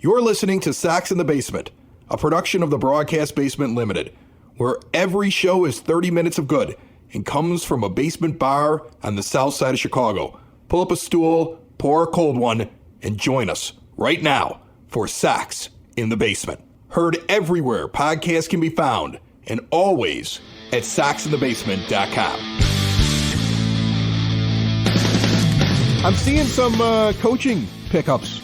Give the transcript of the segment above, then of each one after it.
You're listening to Sox in the Basement, a production of the Broadcast Basement Limited, where every show is 30 minutes of good and comes from a basement bar on the south side of Chicago. Pull up a stool, pour a cold one, and join us right now for Sox in the Basement. Heard everywhere podcasts can be found, and always at soxinthebasement.com. I'm seeing some coaching pickups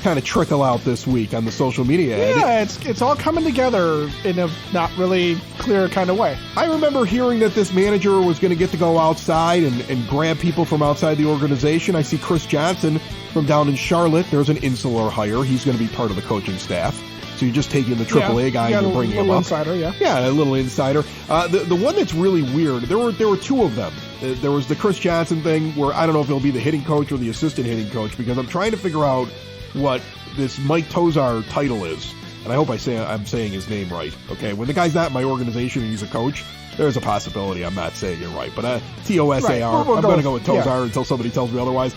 kind of trickle out this week on the social media. Yeah, it's all coming together in a not really clear kind of way. I remember hearing that this manager was going to get to go outside and grab people from outside the organization. I see Chris Johnson from down in Charlotte. There's an insular hire. He's going to be part of the coaching staff. So you're just taking the AAA guy and bringing him up. Insider, yeah. Yeah, a little insider. The one that's really weird, there were two of them. There was the Chris Johnson thing where I don't know if he'll be the hitting coach or the assistant hitting coach, because I'm trying to figure out what this Mike Tozar title is. And I hope I'm saying his name right. Okay, when the guy's not in my organization and he's a coach, there's a possibility I'm not saying it right. But T-O-S-A-R, right. I'm going to go with Tozar until somebody tells me otherwise.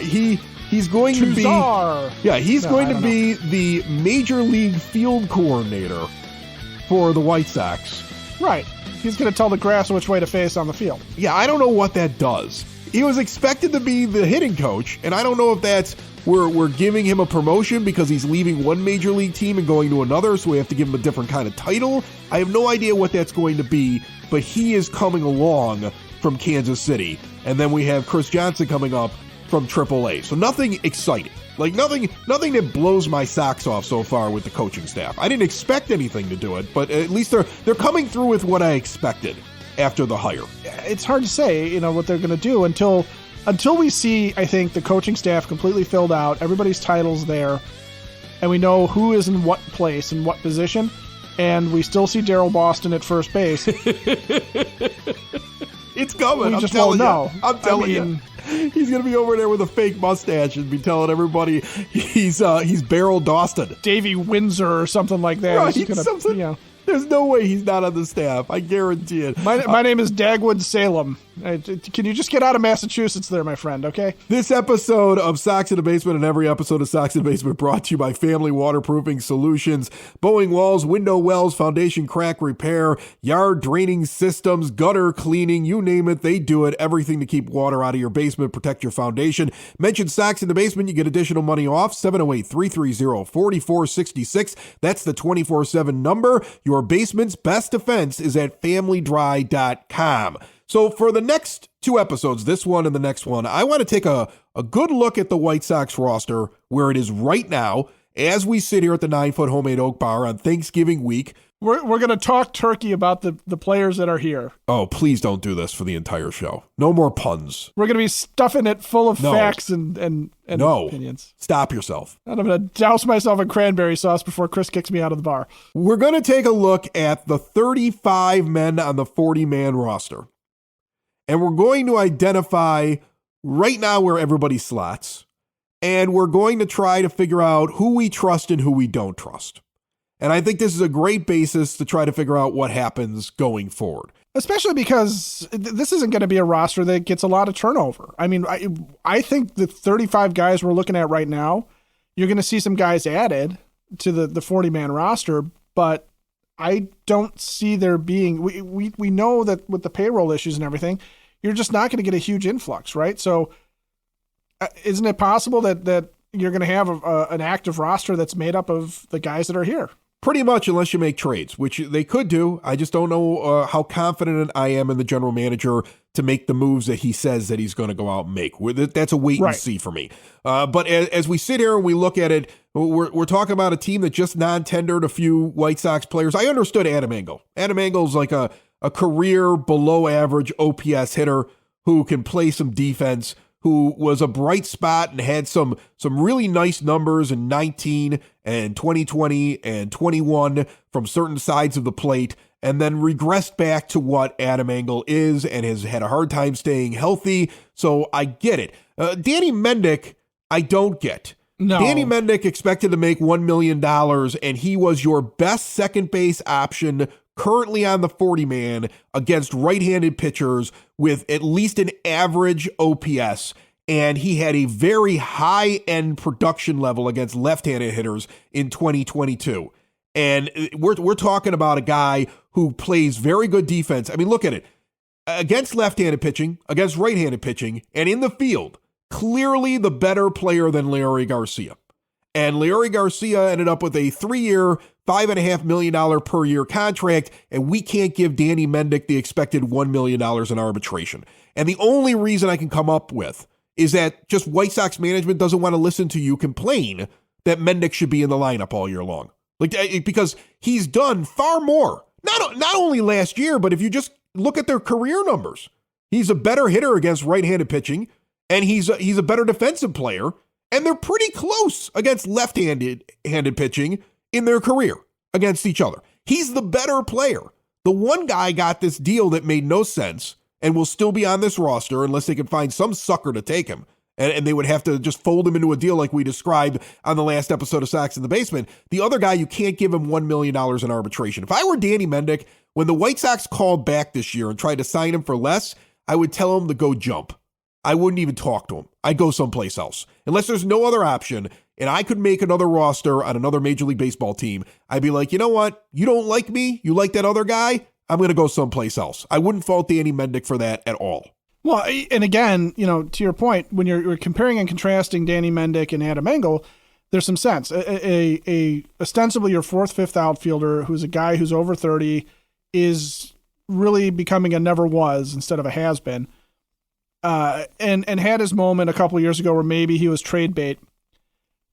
He's going to be... Yeah, he's going to be the Major League field coordinator for the White Sox. Right. He's going to tell the grass which way to face on the field. Yeah, I don't know what that does. He was expected to be the hitting coach, and I don't know if that's we're giving him a promotion because he's leaving one major league team and going to another, so we have to give him a different kind of title. I have no idea what that's going to be, but he is coming along from Kansas City. And then we have Chris Johnson coming up from AAA. So nothing exciting. Like nothing that blows my socks off so far with the coaching staff. I didn't expect anything to do it, but at least they're coming through with what I expected after the hire. It's hard to say, what they're going to do until we see, I think, the coaching staff completely filled out, everybody's titles there, and we know who is in what place and what position, and we still see Daryl Boston at first base. It's coming. I'm telling you. I'm telling you. He's going to be over there with a fake mustache and be telling everybody he's Beryl Dawson. Davey Windsor or something like that. Right, there's no way he's not on the staff. I guarantee it. My name is Dagwood Salem. Can you just get out of Massachusetts there, my friend, okay? This episode of Sox in the Basement and every episode of Sox in the Basement brought to you by Family Waterproofing Solutions. Bowing walls, window wells, foundation crack repair, yard draining systems, gutter cleaning, you name it, they do it. Everything to keep water out of your basement, protect your foundation. Mention Sox in the Basement, you get additional money off. 708-330-4466. That's the 24/7 number. Your basement's best defense is at familydry.com. So for the next two episodes, this one and the next one, I want to take a good look at the White Sox roster where it is right now as we sit here at the 9-foot homemade oak bar on Thanksgiving week. We're going to talk turkey about the players that are here. Oh, please don't do this for the entire show. No more puns. We're going to be stuffing it full of facts and opinions. Stop yourself. And I'm going to douse myself in cranberry sauce before Chris kicks me out of the bar. We're going to take a look at the 35 men on the 40-man roster. And we're going to identify right now where everybody slots. And we're going to try to figure out who we trust and who we don't trust. And I think this is a great basis to try to figure out what happens going forward. Especially because this isn't going to be a roster that gets a lot of turnover. I mean, I think the 35 guys we're looking at right now, you're going to see some guys added to the 40-man roster, but I don't see there being, we know that with the payroll issues and everything, you're just not going to get a huge influx, right? So isn't it possible that you're going to have an active roster that's made up of the guys that are here? Pretty much, unless you make trades, which they could do. I just don't know how confident I am in the general manager to make the moves that he says that he's going to go out and make. That's a wait and see for me. But as we sit here and we look at it, we're talking about a team that just non-tendered a few White Sox players. I understood Adam Engel. Adam Engel's like a career below average OPS hitter who can play some defense, who was a bright spot and had some really nice numbers in 19 and 2020 and 21 from certain sides of the plate, and then regressed back to what Adam Engel is and has had a hard time staying healthy. So I get it. Danny Mendick, I don't get. No. Danny Mendick expected to make $1 million, and he was your best second base option currently on the 40-man against right-handed pitchers with at least an average OPS. and he had a very high-end production level against left-handed hitters in 2022. And we're talking about a guy who plays very good defense. I mean, look at it. Against left-handed pitching, against right-handed pitching, and in the field, clearly the better player than Leury Garcia. And Leury Garcia ended up with a 3-year, $5.5 million per year contract, and we can't give Danny Mendick the expected $1 million in arbitration. And the only reason I can come up with is that just White Sox management doesn't want to listen to you complain that Mendick should be in the lineup all year long. Because he's done far more, not only last year, but if you just look at their career numbers, he's a better hitter against right-handed pitching, and he's a better defensive player, and they're pretty close against left-handed pitching in their career against each other. He's the better player. The one guy got this deal that made no sense and will still be on this roster unless they can find some sucker to take him. And they would have to just fold him into a deal like we described on the last episode of Sox in the Basement. The other guy, you can't give him $1 million in arbitration. If I were Danny Mendick, when the White Sox called back this year and tried to sign him for less, I would tell him to go jump. I wouldn't even talk to him. I'd go someplace else. Unless there's no other option, and I could make another roster on another Major League Baseball team, I'd be like, you know what? You don't like me? You like that other guy? I'm going to go someplace else. I wouldn't fault Danny Mendick for that at all. Well, and again, to your point, when you're comparing and contrasting Danny Mendick and Adam Engel, there's some sense. A ostensibly your fourth, fifth outfielder who's a guy who's over 30 is really becoming a never was instead of a has been, and had his moment a couple of years ago where maybe he was trade bait,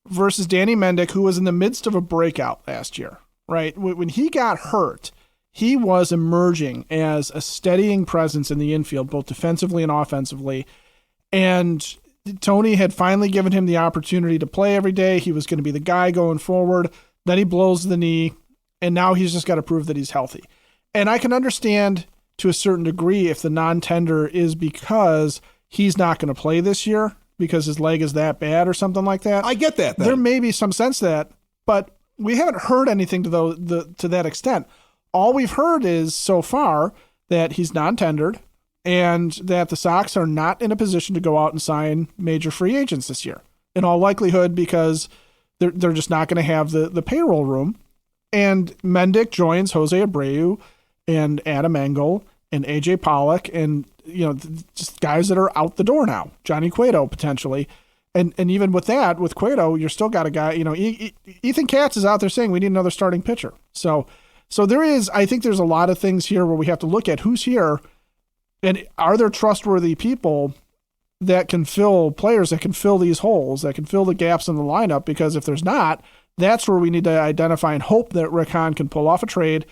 versus Danny Mendick, who was in the midst of a breakout last year, right? When he got hurt, he was emerging as a steadying presence in the infield, both defensively and offensively. And Tony had finally given him the opportunity to play every day. He was going to be the guy going forward. Then he blows the knee, and now he's just got to prove that he's healthy. And I can understand to a certain degree if the non-tender is because he's not going to play this year because his leg is that bad or something like that. I get that. Then. There may be some sense to that, but we haven't heard anything to that extent. All we've heard is so far that he's non-tendered and that the Sox are not in a position to go out and sign major free agents this year. In all likelihood, because they're just not going to have the payroll room. And Mendick joins Jose Abreu and Adam Engel and AJ Pollock and just guys that are out the door now. Johnny Cueto potentially. And even with that, with Cueto, you're still got a guy, Ethan Katz is out there saying we need another starting pitcher. So I think there's a lot of things here where we have to look at who's here and are there trustworthy people that can fill players that can fill these holes, that can fill the gaps in the lineup, because if there's not, that's where we need to identify and hope that Rick Hahn can pull off a trade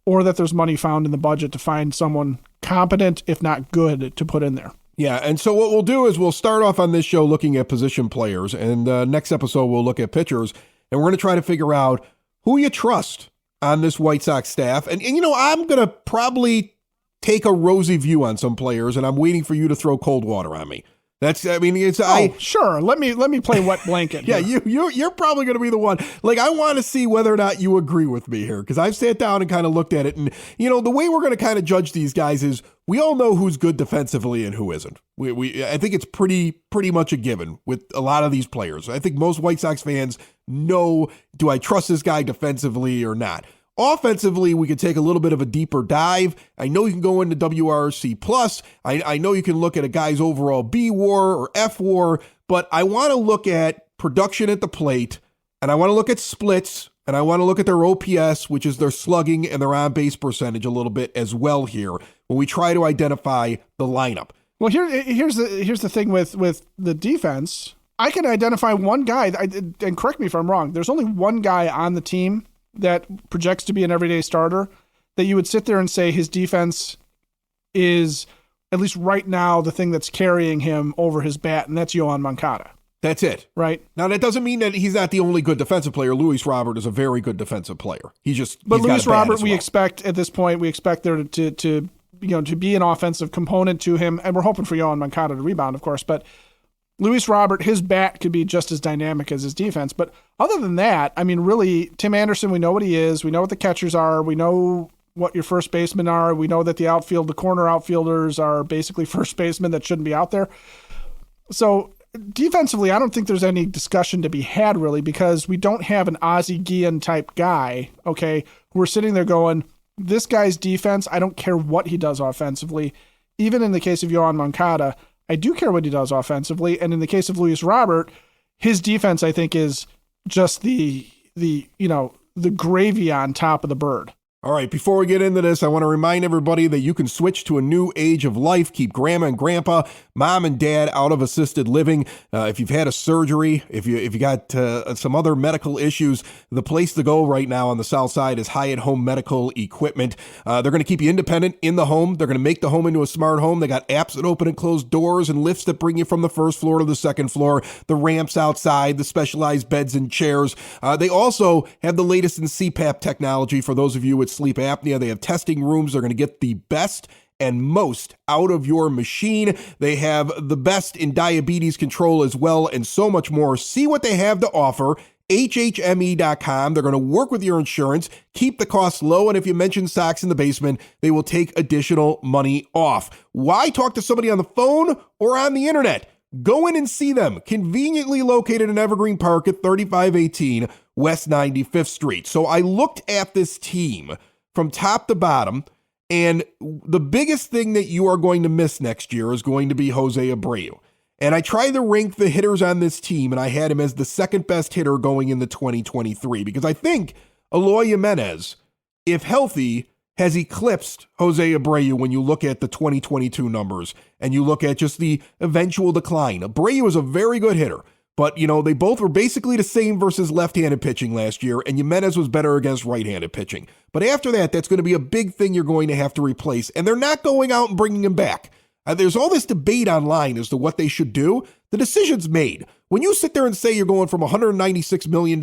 or that there's money found in the budget to find someone competent, if not good, to put in there. Yeah, and so what we'll do is we'll start off on this show looking at position players, and next episode we'll look at pitchers, and we're going to try to figure out who you trust on this White Sox staff. And I'm going to probably take a rosy view on some players, and I'm waiting for you to throw cold water on me. Sure. Let me play wet blanket. Yeah, you're probably going to be the one. Like, I want to see whether or not you agree with me here, because I've sat down and kind of looked at it, and the way we're going to kind of judge these guys is we all know who's good defensively and who isn't. I think it's pretty much a given with a lot of these players. I think most White Sox fans know, do I trust this guy defensively or not? Offensively, we could take a little bit of a deeper dive. I know you can go into WRC plus. I know you can look at a guy's overall B WAR or F WAR, but I want to look at production at the plate, and I want to look at splits, and I want to look at their OPS, which is their slugging and their on-base percentage a little bit as well here when we try to identify the lineup. Well, here's the thing with the defense. I can identify one guy, and correct me if I'm wrong, there's only one guy on the team that projects to be an everyday starter that you would sit there and say his defense is, at least right now, the thing that's carrying him over his bat, and that's Yohan Moncada. That's it. Right. Now, that doesn't mean that he's not the only good defensive player. Luis Robert is a very good defensive player. But Luis Robert, we expect at this point, there to be an offensive component to him, and we're hoping for Yohan Moncada to rebound, of course, but Luis Robert, his bat could be just as dynamic as his defense. But other than that, I mean, really, Tim Anderson, we know what he is. We know what the catchers are. We know what your first basemen are. We know that the corner outfielders are basically first basemen that shouldn't be out there. So defensively, I don't think there's any discussion to be had really, because we don't have an Ozzie Guillen type guy, okay, who are sitting there going, this guy's defense, I don't care what he does offensively. Even in the case of Yohan Moncada, I do care what he does offensively. And in the case of Luis Robert, his defense, I think, is just the gravy on top of the bird. All right, before we get into this, I want to remind everybody that you can switch to a new age of life. Keep grandma and grandpa, mom and dad out of assisted living. If you've had a surgery, if you got some other medical issues, the place to go right now on the south side is Hyatt Home Medical Equipment. They're going to keep you independent in the home. They're going to make the home into a smart home. They got apps that open and close doors and lifts that bring you from the first floor to the second floor, the ramps outside, the specialized beds and chairs. They also have the latest in CPAP technology for those of you with sleep apnea. They have testing rooms. They're going to get the best and most out of your machine. They have the best in diabetes control as well, and so much more. See what they have to offer. HHME.com. They're going to work with your insurance, keep the costs low, and if you mention Sox in the Basement, they will take additional money off. Why talk to somebody on the phone or on the internet? Go in and see them. Conveniently located in Evergreen Park at 3518 West 95th Street. So I looked at this team from top to bottom, and the biggest thing that you are going to miss next year is going to be Jose Abreu. And I tried to rank the hitters on this team, and I had him as the second best hitter going into 2023 because I think Eloy Jimenez, if healthy, has eclipsed Jose Abreu when you look at the 2022 numbers and you look at just the eventual decline. Abreu is a very good hitter, but, they both were basically the same versus left-handed pitching last year, and Jimenez was better against right-handed pitching. But after that, that's going to be a big thing you're going to have to replace, and they're not going out and bringing him back. There's all this debate online as to what they should do. The decision's made. When you sit there and say you're going from $196 million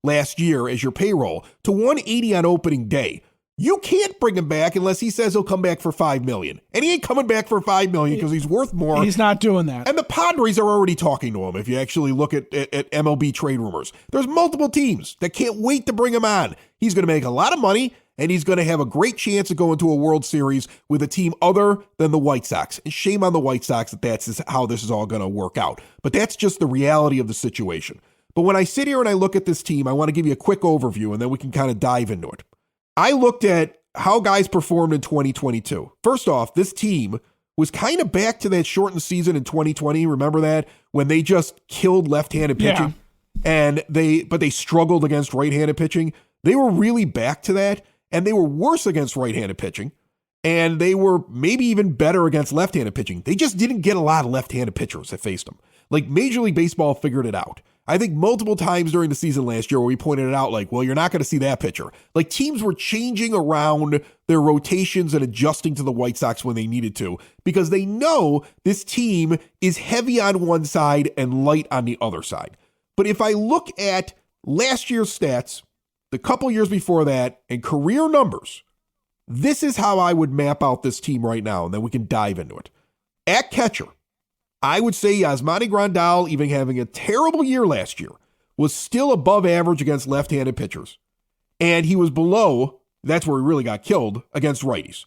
last year as your payroll to $180 on opening day, you can't bring him back unless he says he'll come back for $5 million. And he ain't coming back for $5 million because he's worth more. He's not doing that. And the Padres are already talking to him if you actually look at MLB trade rumors. There's multiple teams that can't wait to bring him on. He's going to make a lot of money, and he's going to have a great chance of going to a World Series with a team other than the White Sox. And shame on the White Sox that that's how this is all going to work out. But that's just the reality of the situation. But when I sit here and I look at this team, I want to give you a quick overview, and then we can kind of dive into it. I looked at how guys performed in 2022. First off, this team was kind of back to that shortened season in 2020. Remember that? When they just killed left-handed pitching, and they struggled against right-handed pitching. They were really back to that, and they were worse against right-handed pitching, and they were maybe even better against left-handed pitching. They just didn't get a lot of left-handed pitchers that faced them. Like, Major League Baseball figured it out. I think multiple times during the season last year where we pointed it out, like, well, you're not going to see that pitcher. Like, teams were changing around their rotations and adjusting to the White Sox when they needed to because they know this team is heavy on one side and light on the other side. But if I look at last year's stats, the couple years before that, and career numbers, this is how I would map out this team right now, and then we can dive into it. At catcher, I would say Yasmani Grandal, even having a terrible year last year, was still above average against left-handed pitchers. And he was below, that's where he really got killed, against righties.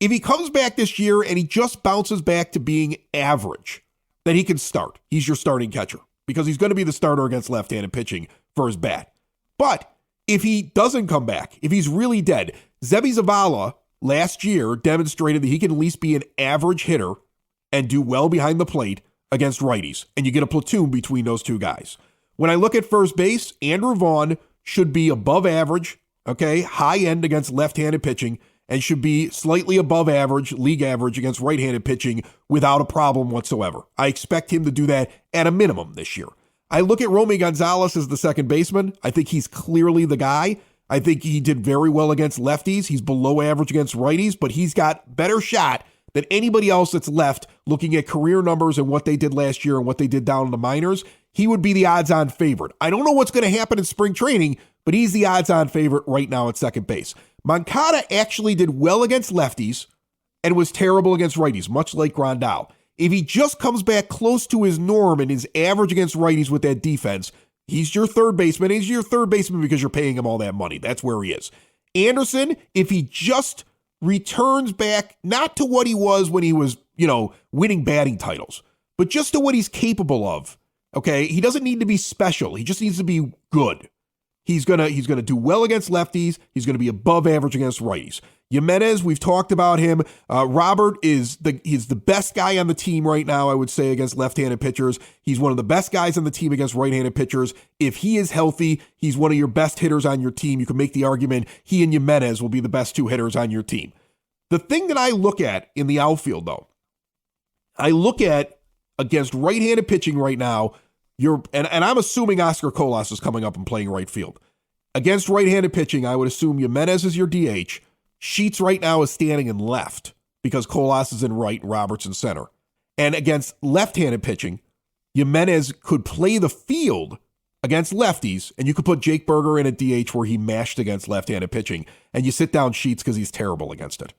If he comes back this year and he just bounces back to being average, then he can start. He's your starting catcher because he's going to be the starter against left-handed pitching for his bat. But if he doesn't come back, if he's really dead, Seby Zavala last year demonstrated that he can at least be an average hitter and do well behind the plate against righties, and you get a platoon between those two guys. When I look at first base, Andrew Vaughn should be above average, okay, high end against left-handed pitching, and should be slightly above average, league average against right-handed pitching without a problem whatsoever. I expect him to do that at a minimum this year. I look at Romy Gonzalez as the second baseman. I think he's clearly the guy. I think he did very well against lefties. He's below average against righties, but he's got better shot than anybody else that's left looking at career numbers and what they did last year and what they did down in the minors. He would be the odds-on favorite. I don't know what's going to happen in spring training, but he's the odds-on favorite right now at second base. Moncada actually did well against lefties and was terrible against righties, much like Grandal. If he just comes back close to his norm and his average against righties with that defense, he's your third baseman. He's your third baseman because you're paying him all that money. That's where he is. Anderson, if he just returns back, not to what he was when he was, winning batting titles, but just to what he's capable of. Okay, he doesn't need to be special. He just needs to be good. He's gonna do well against lefties. He's gonna be above average against righties. Jimenez, we've talked about him. Robert he's the best guy on the team right now, I would say, against left-handed pitchers. He's one of the best guys on the team against right-handed pitchers. If he is healthy, he's one of your best hitters on your team. You can make the argument he and Jimenez will be the best two hitters on your team. The thing that I look at in the outfield, though, I look at against right-handed pitching right now, and I'm assuming Oscar Colas is coming up and playing right field. Against right-handed pitching, I would assume Jimenez is your DH. Sheets right now is standing in left because Colas is in right and Roberts in center. And against left-handed pitching, Jimenez could play the field against lefties, and you could put Jake Berger in a DH where he mashed against left-handed pitching, and you sit down Sheets because he's terrible against it.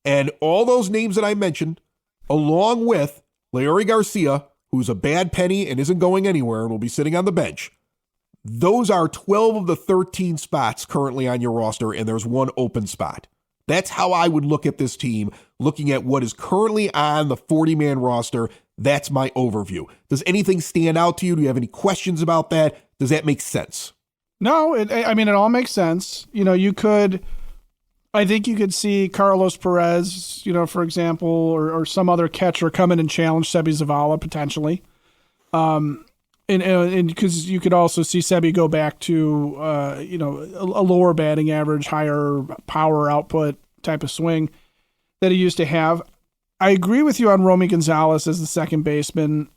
And all those names that I mentioned, along with Leury Garcia, who's a bad penny and isn't going anywhere and will be sitting on the bench, those are 12 of the 13 spots currently on your roster, and there's one open spot. That's how I would look at this team, looking at what is currently on the 40-man roster. That's my overview. Does anything stand out to you? Do you have any questions about that? Does that make sense? No, it all makes sense. I think you could see Carlos Perez, for example, or some other catcher come in and challenge Sebi Zavala potentially. And because you could also see Sebi go back to, a lower batting average, higher power output type of swing that he used to have. I agree with you on Romy Gonzalez as the second baseman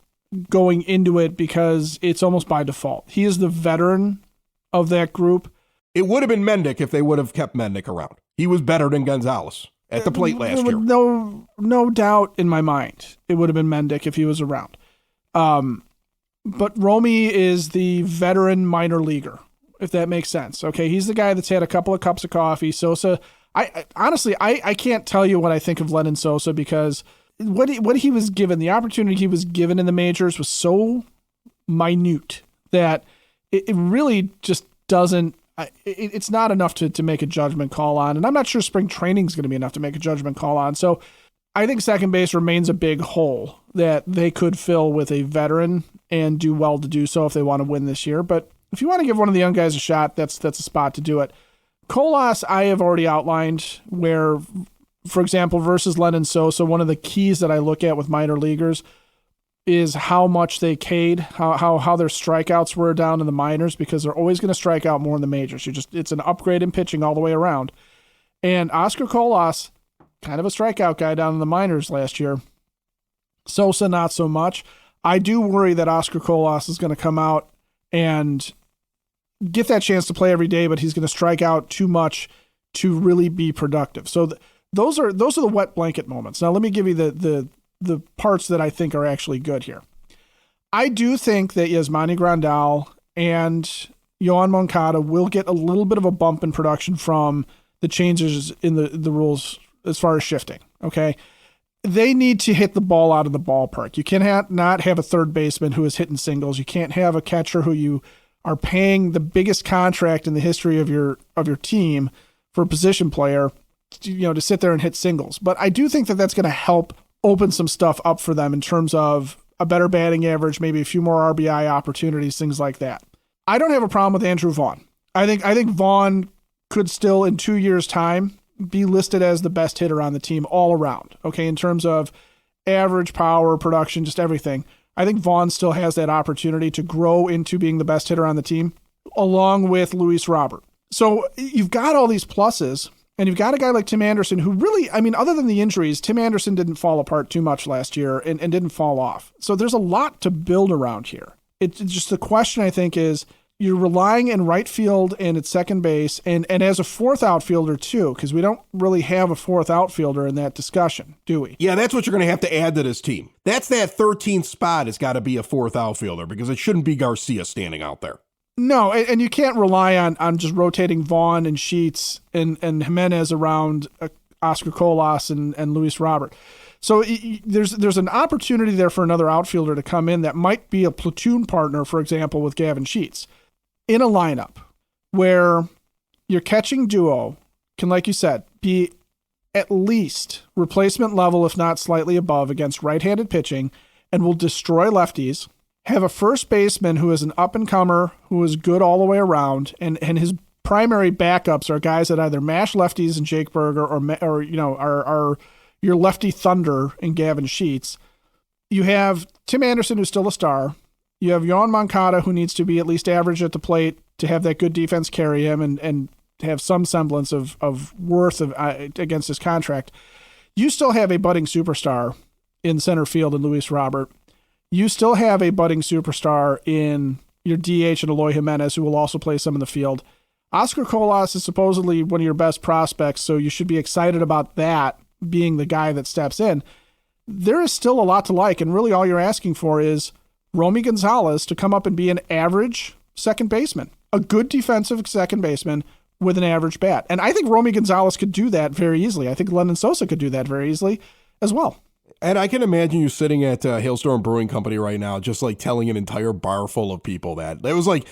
going into it because it's almost by default. He is the veteran of that group. It would have been Mendick if they would have kept Mendick around. He was better than Gonzalez at the plate last year. No doubt in my mind. It would have been Mendick if he was around. But Romy is the veteran minor leaguer, if that makes sense. Okay, he's the guy that's had a couple of cups of coffee. Sosa, I honestly can't tell you what I think of Lenyn Sosa because what he was given, the opportunity he was given in the majors was so minute that it really just doesn't. It's not enough to make a judgment call on, and I'm not sure spring training is going to be enough to make a judgment call on. So I think second base remains a big hole that they could fill with a veteran and do well to do so if they want to win this year. But if you want to give one of the young guys a shot, that's a spot to do it. Colas, I have already outlined where, for example, versus Lenyn Sosa, one of the keys that I look at with minor leaguers is how much they K'd, how their strikeouts were down in the minors because they're always going to strike out more in the majors. It's an upgrade in pitching all the way around. And Oscar Colas, kind of a strikeout guy down in the minors last year. Sosa, not so much. I do worry that Oscar Colas is going to come out and get that chance to play every day, but he's going to strike out too much to really be productive. So those are the wet blanket moments. Now let me give you the parts that I think are actually good here. I do think that Yasmani Grandal and Yohan Moncada will get a little bit of a bump in production from the changes in the rules as far as shifting. Okay. They need to hit the ball out of the ballpark. You can't not have a third baseman who is hitting singles. You can't have a catcher who you are paying the biggest contract in the history of your team for a position player, to sit there and hit singles. But I do think that that's going to help open some stuff up for them in terms of a better batting average, maybe a few more RBI opportunities, things like that. I don't have a problem with Andrew Vaughn. I think Vaughn could still, in 2 years' time, be listed as the best hitter on the team all around, okay, in terms of average power, production, just everything. I think Vaughn still has that opportunity to grow into being the best hitter on the team, along with Luis Robert. So you've got all these pluses, and you've got a guy like Tim Anderson who really, other than the injuries, Tim Anderson didn't fall apart too much last year and didn't fall off. So there's a lot to build around here. It's just the question, I think, is you're relying in right field and at second base and as a fourth outfielder too, because we don't really have a fourth outfielder in that discussion, do we? Yeah, that's what you're going to have to add to this team. That's that 13th spot has got to be a fourth outfielder because it shouldn't be Garcia standing out there. No, and you can't rely on just rotating Vaughn and Sheets and Jimenez around Oscar Colas and Luis Robert. So there's an opportunity there for another outfielder to come in that might be a platoon partner, for example, with Gavin Sheets, in a lineup where your catching duo can, like you said, be at least replacement level, if not slightly above, against right-handed pitching, and will destroy lefties. Have a first baseman who is an up-and-comer, who is good all the way around, and his primary backups are guys that either mash lefties in Jake Berger or are your lefty thunder in Gavin Sheets. You have Tim Anderson, who's still a star. You have Yohan Moncada, who needs to be at least average at the plate to have that good defense carry him and have some semblance of worth against his contract. You still have a budding superstar in center field in Luis Robert. You still have a budding superstar in your DH and Eloy Jimenez, who will also play some in the field. Oscar Colas is supposedly one of your best prospects, so you should be excited about that being the guy that steps in. There is still a lot to like, and really all you're asking for is Romy Gonzalez to come up and be an average second baseman, a good defensive second baseman with an average bat. And I think Romy Gonzalez could do that very easily. I think Lennon Sosa could do that very easily as well. And I can imagine you sitting at Hailstorm Brewing Company right now, just like telling an entire bar full of people that. That was like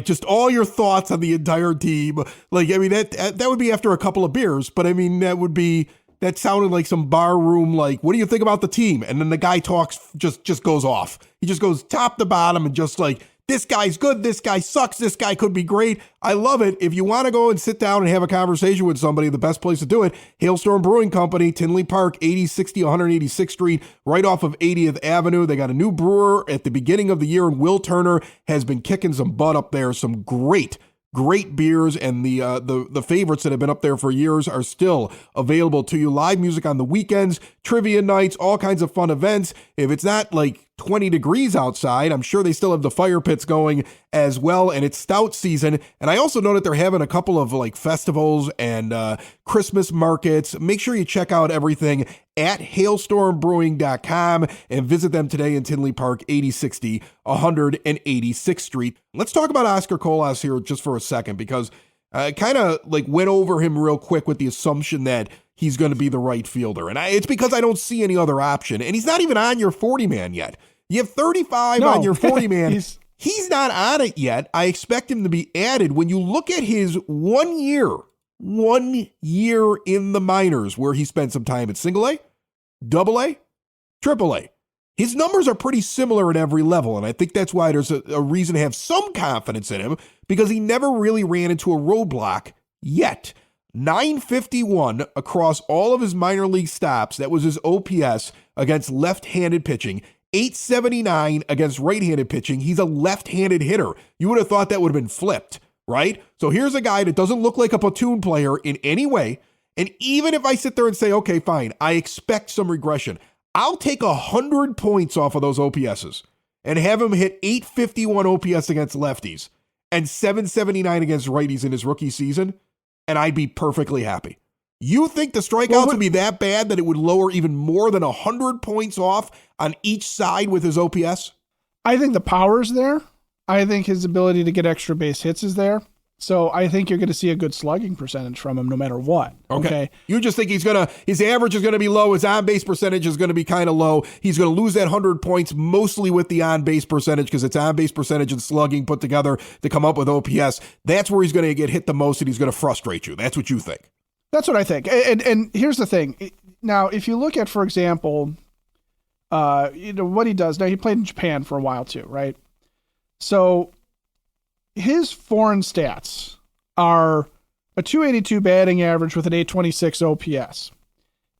just all your thoughts on the entire team. Like, I mean, that would be after a couple of beers, but I mean, that sounded like some bar room, like, what do you think about the team? And then the guy talks, just goes off. He just goes top to bottom and just like, this guy's good, this guy sucks, this guy could be great. I love it. If you want to go and sit down and have a conversation with somebody, the best place to do it, Hailstorm Brewing Company, Tinley Park, 8060 186th Street, right off of 80th Avenue. They got a new brewer at the beginning of the year, and Will Turner has been kicking some butt up there. Some great beers, and the favorites that have been up there for years are still available to you. Live music on the weekends, trivia nights, all kinds of fun events. If it's not like 20 degrees outside, I'm sure they still have the fire pits going as well, and it's stout season. And I also know that they're having a couple of like festivals and Christmas markets. Make sure you check out everything at hailstormbrewing.com and visit them today in Tinley Park, 8060 186th Street. Let's talk about Oscar Colas here just for a second, because I kind of like went over him real quick with the assumption that he's going to be the right fielder. And it's because I don't see any other option. And he's not even on your 40-man yet. You have 35 on your 40-man. He's not on it yet. I expect him to be added. When you look at his 1 year in the minors, where he spent some time at single A, double A, triple A, his numbers are pretty similar at every level. And I think that's why there's a reason to have some confidence in him, because he never really ran into a roadblock yet. 951 across all of his minor league stops. That was his OPS against left-handed pitching. 879 against right-handed pitching. He's a left-handed hitter. You would have thought that would have been flipped, right? So here's a guy that doesn't look like a platoon player in any way. And even if I sit there and say, okay, fine, I expect some regression, I'll take 100 points off of those OPSs and have him hit 851 OPS against lefties and 779 against righties in his rookie season, and I'd be perfectly happy. You think the strikeouts would be that bad that it would lower even more than 100 points off on each side with his OPS? I think the power's there. I think his ability to get extra base hits is there. So I think you're going to see a good slugging percentage from him no matter what. Okay. You just think his average is going to be low. His on-base percentage is going to be kind of low. He's going to lose that 100 points mostly with the on-base percentage, because it's on-base percentage and slugging put together to come up with OPS. That's where he's going to get hit the most, and he's going to frustrate you. That's what you think. That's what I think. And here's the thing. Now, if you look at, for example, what he does. Now, he played in Japan for a while too, right? So his foreign stats are a 282 batting average with an 826 OPS.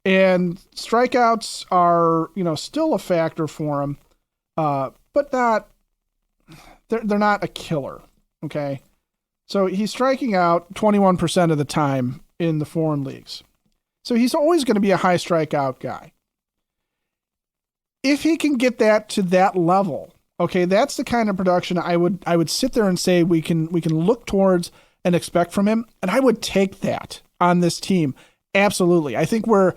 And strikeouts are, still a factor for him, but they're not a killer, okay? So he's striking out 21% of the time in the foreign leagues. So he's always going to be a high strikeout guy. If he can get that to that level, okay, that's the kind of production I would sit there and say we can look towards and expect from him, and I would take that on this team. Absolutely. I think where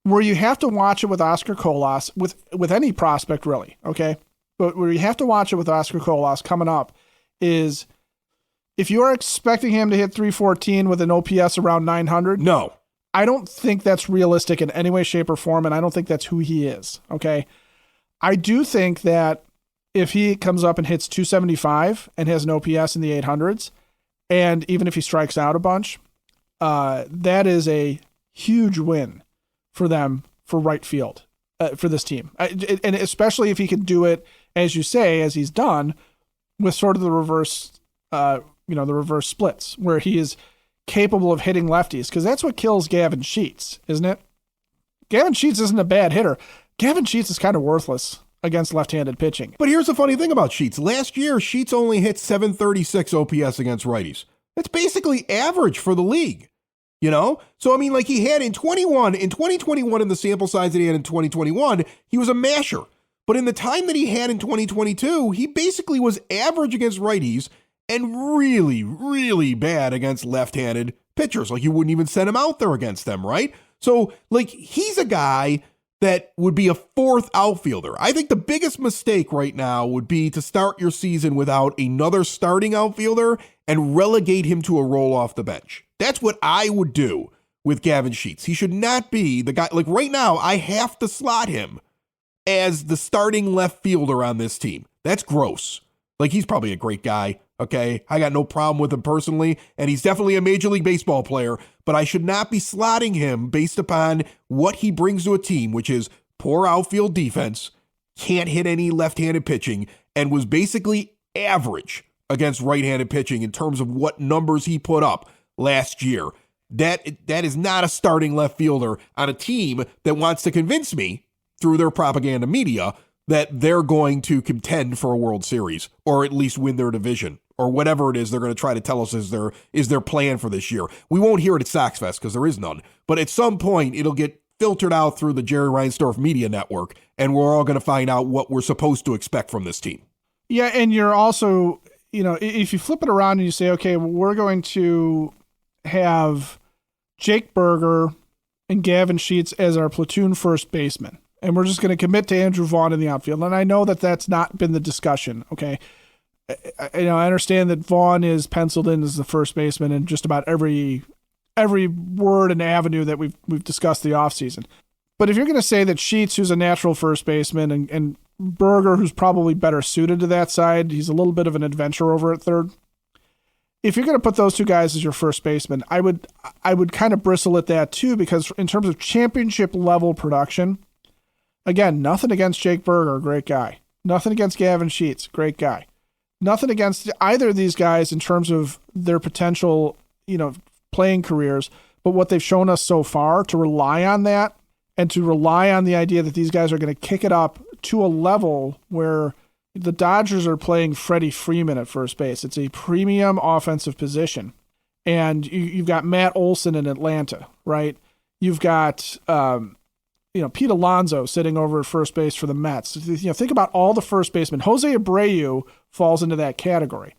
you have to watch it with Oscar Colas, with any prospect really, okay? But where you have to watch it with Oscar Colas coming up is if you are expecting him to hit 314 with an OPS around 900. No. I don't think that's realistic in any way, shape, or form, and I don't think that's who he is, okay? I do think that if he comes up and hits 275 and has an OPS in the 800s, and even if he strikes out a bunch, that is a huge win for them for right field. for this team. And especially if he can do it, as you say, as he's done, with sort of the reverse, the reverse splits, where he is capable of hitting lefties, because that's what kills Gavin Sheets, isn't it? Gavin Sheets isn't a bad hitter. Gavin Sheets is kind of worthless against left-handed pitching. But here's the funny thing about Sheets. Last year, Sheets only hit 736 OPS against righties. That's basically average for the league. So I mean, like, he had in 2021 in the sample size that he had in 2021, he was a masher. But in the time that he had in 2022, he basically was average against righties and really, really bad against left-handed pitchers. Like, you wouldn't even send him out there against them, right? So, like, he's a guy that would be a fourth outfielder. I think the biggest mistake right now would be to start your season without another starting outfielder and relegate him to a role off the bench. That's what I would do with Gavin Sheets. He should not be the guy. Like, right now, I have to slot him as the starting left fielder on this team. That's gross. Like, he's probably a great guy, okay? I got no problem with him personally, and he's definitely a Major League Baseball player, but I should not be slotting him based upon what he brings to a team, which is poor outfield defense, can't hit any left-handed pitching, and was basically average against right-handed pitching in terms of what numbers he put up last year. That is not a starting left fielder on a team that wants to convince me through their propaganda media that they're going to contend for a World Series or at least win their division or whatever it is they're going to try to tell us is their plan for this year. We won't hear it at Sox Fest because there is none. But at some point, it'll get filtered out through the Jerry Reinsdorf Media Network, and we're all going to find out what we're supposed to expect from this team. Yeah, and you're also, if you flip it around and you say, okay, we're going to have Jake Berger and Gavin Sheets as our platoon first baseman, and we're just going to commit to Andrew Vaughn in the outfield. And I know that that's not been the discussion, okay? I understand that Vaughn is penciled in as the first baseman in just about every word and avenue that we've discussed the offseason. But if you're going to say that Sheets, who's a natural first baseman, and Berger, who's probably better suited to that side, he's a little bit of an adventurer over at third. If you're going to put those two guys as your first baseman, I would kind of bristle at that too, because in terms of championship level production, again, nothing against Jake Berger, great guy. Nothing against Gavin Sheets, great guy. Nothing against either of these guys in terms of their potential, playing careers, but what they've shown us so far, to rely on that and to rely on the idea that these guys are going to kick it up to a level where the Dodgers are playing Freddie Freeman at first base. It's a premium offensive position. And you've got Matt Olson in Atlanta, right? You've got, Pete Alonso sitting over at first base for the Mets. Think about all the first basemen. Jose Abreu falls into that category.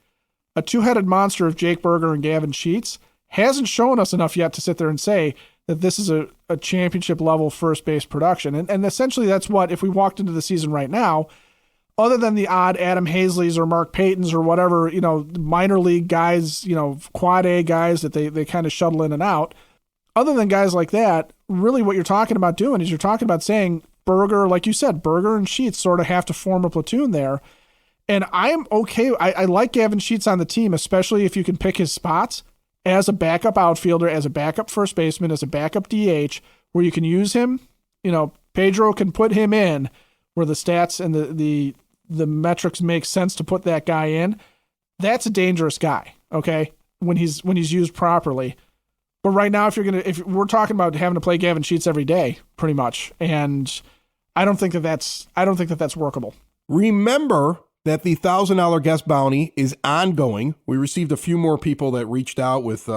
A two-headed monster of Jake Berger and Gavin Sheets hasn't shown us enough yet to sit there and say that this is a championship level first base production. And essentially that's what, if we walked into the season right now, other than the odd Adam Hazleys or Mark Paytons or whatever, minor league guys, quad A guys that they kind of shuttle in and out, other than guys like that, really what you're talking about doing is you're talking about saying Berger, like you said, Berger and Sheets sort of have to form a platoon there. And I'm okay. I like Gavin Sheets on the team, especially if you can pick his spots as a backup outfielder, as a backup first baseman, as a backup DH, where you can use him. Pedro can put him in where the stats and the metrics make sense to put that guy in. That's a dangerous guy, okay, when he's used properly. But right now, if we're talking about having to play Gavin Sheets every day, pretty much, and I don't think that's workable. Remember that the $1,000 guest bounty is ongoing. We received a few more people that reached out with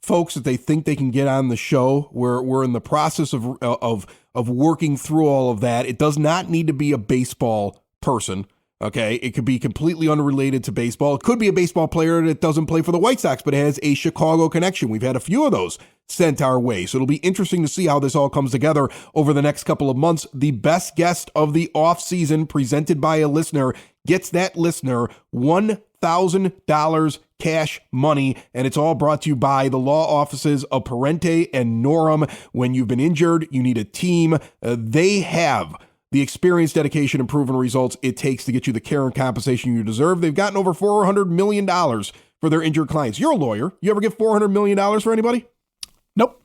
folks that they think they can get on the show. We're in the process of working through all of that. It does not need to be a baseball person. Okay, it could be completely unrelated to baseball. It could be a baseball player that doesn't play for the White Sox, but has a Chicago connection. We've had a few of those sent our way. So it'll be interesting to see how this all comes together over the next couple of months. The best guest of the offseason presented by a listener gets that listener $1,000 cash money, and it's all brought to you by the law offices of Parente and Norum. When you've been injured, you need a team. They have the experience, dedication, and proven results it takes to get you the care and compensation you deserve. They've gotten over $400 million for their injured clients. You're a lawyer. You ever get $400 million for anybody? Nope.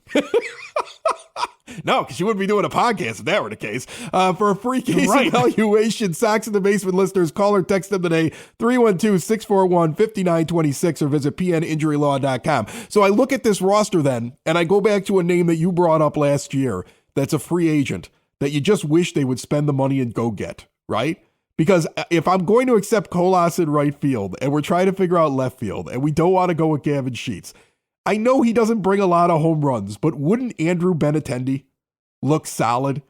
No, because you wouldn't be doing a podcast if that were the case. For a free case evaluation, Sox in the Basement listeners, call or text them today, 312-641-5926, or visit pninjurylaw.com. So I look at this roster then, and I go back to a name that you brought up last year that's a free agent that you just wish they would spend the money and go get, right? Because if I'm going to accept Colas in right field, and we're trying to figure out left field, and we don't want to go with Gavin Sheets, I know he doesn't bring a lot of home runs, but wouldn't Andrew Benintendi look solid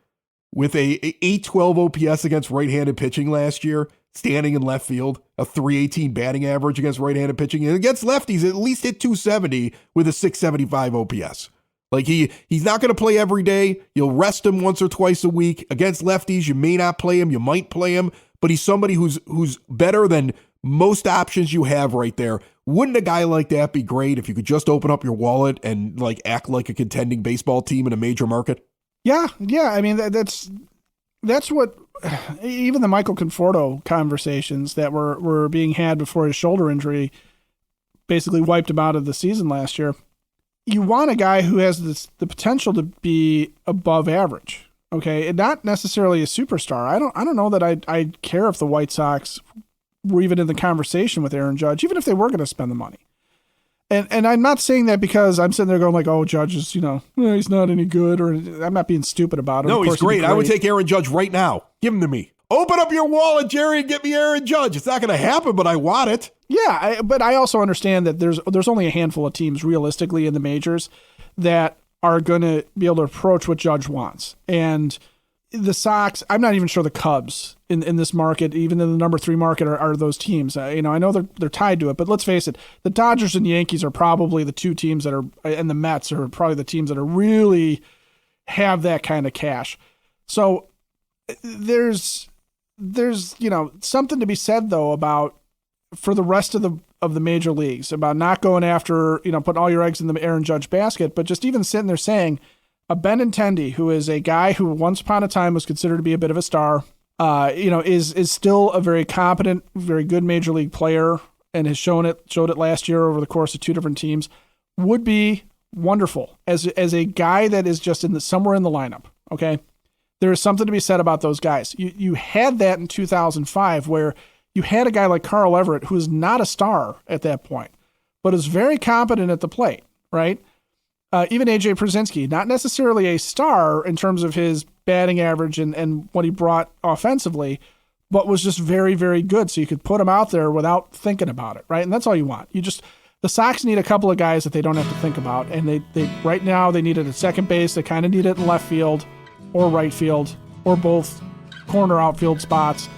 with a 812 OPS against right-handed pitching last year, standing in left field, a 318 batting average against right-handed pitching, and against lefties at least hit 270 with a 675 OPS. Like he's not going to play every day. You'll rest him once or twice a week. Against lefties, you may not play him, you might play him, but he's somebody who's better than most options you have right there. Wouldn't a guy like that be great if you could just open up your wallet and like act like a contending baseball team in a major market? Yeah. I mean, that's what even the Michael Conforto conversations that were being had before his shoulder injury basically wiped him out of the season last year. You want a guy who has the potential to be above average, okay, and not necessarily a superstar. I don't know that I'd care if the White Sox were even in the conversation with Aaron Judge, even if they were going to spend the money. And I'm not saying that because I'm sitting there going like, oh, Judge is, he's not any good, or I'm not being stupid about it. No, he's great. I would take Aaron Judge right now. Give him to me. Open up your wallet, Jerry, and get me Aaron Judge. It's not going to happen, but I want it. Yeah, but I also understand that there's only a handful of teams realistically in the majors that are going to be able to approach what Judge wants. And the Sox, I'm not even sure the Cubs in this market, even in the number 3 market, are those teams. I know they're tied to it, but let's face it, the Dodgers and Yankees are probably the two teams that are, and the Mets are probably the teams that are really have that kind of cash. So there's something to be said though about for the rest of the major leagues about not going after, putting all your eggs in the Aaron Judge basket, but just even sitting there saying, a Benintendi, who is a guy who once upon a time was considered to be a bit of a star, is still a very competent, very good major league player and has showed it last year over the course of 2 different teams, would be wonderful as a guy that is just somewhere in the lineup. Okay. There is something to be said about those guys. You had that in 2005 where you had a guy like Carl Everett, who is not a star at that point, but is very competent at the plate, right? Even A.J. Przinsky, not necessarily a star in terms of his batting average and what he brought offensively, but was just very, very good. So you could put him out there without thinking about it, right? And that's all you want. The Sox need a couple of guys that they don't have to think about. And they right now they need it at second base. They kind of need it in left field or right field or both corner outfield spots.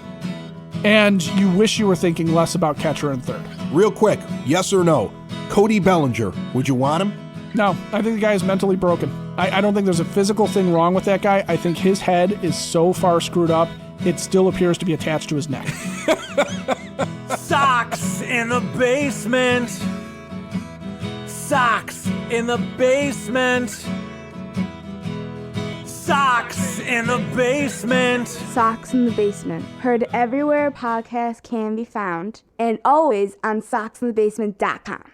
And you wish you were thinking less about catcher and third. Real quick, yes or no? Cody Bellinger, would you want him? No, I think the guy is mentally broken. I don't think there's a physical thing wrong with that guy. I think his head is so far screwed up, it still appears to be attached to his neck. Sox in the basement. Sox in the basement. Sox in the basement. Sox in the Basement. Heard everywhere podcasts can be found, and always on soxinthebasement.com.